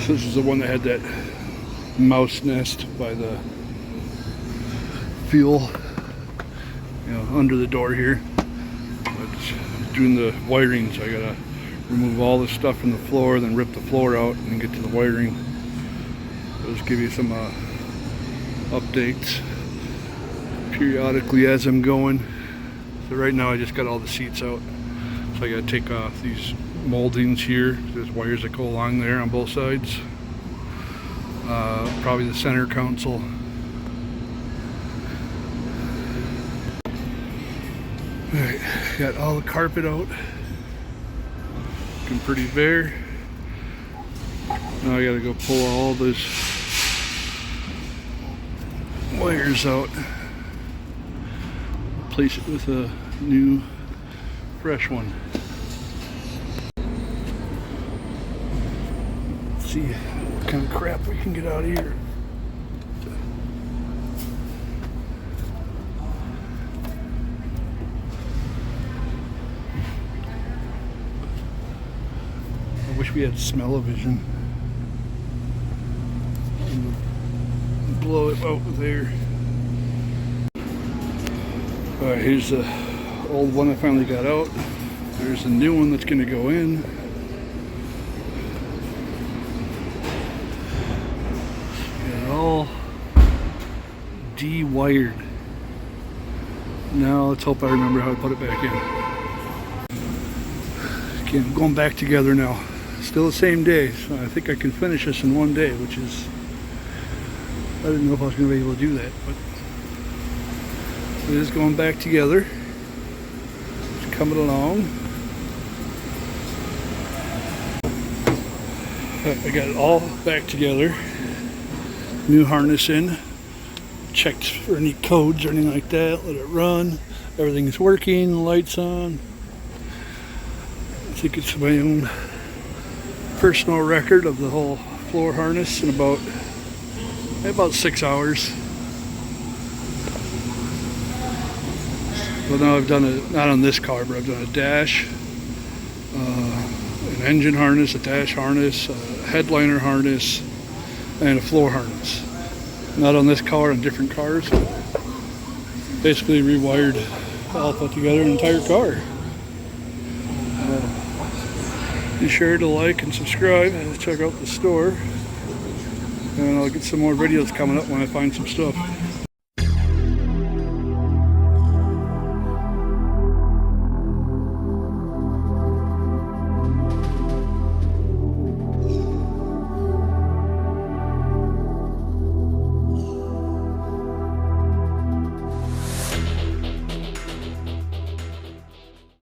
This is the one that had that mouse nest by the fuel, under the door here. But doing the wiring, so I gotta remove all this stuff from the floor, then rip the floor out and get to the wiring. I'll just give you some updates periodically as I'm going. So right now I just got all the seats out, so I gotta take off these moldings here. There's wires that go along there on both sides. Probably the center console. Alright, got all the carpet out. Looking pretty bare. Now I gotta go pull all this wires out. Replace it with a new, fresh one. Let's see what kind of crap we can get out of here. I wish we had smell-o-vision. Blow it out there. Alright, here's the old one I finally got out. There's a new one that's going to go in. Got it all de-wired. Now let's hope I remember how to put it back in. Okay, I'm going back together now. Still the same day, so I think I can finish this in one day, which is, I didn't know if I was going to be able to do that, but it is going back together. It's coming along. I got it all back together. New harness in. Checked for any codes or anything like that. Let it run. Everything is working. Lights on. I think it's my own personal record of the whole floor harness in about 6 hours. But now I've done it, not on this car, but I've done a dash, an engine harness, a dash harness, a headliner harness, and a floor harness. Not on this car, on different cars. Basically rewired, all put together an entire car. Be sure to like and subscribe and check out the store. And I'll get some more videos coming up when I find some stuff.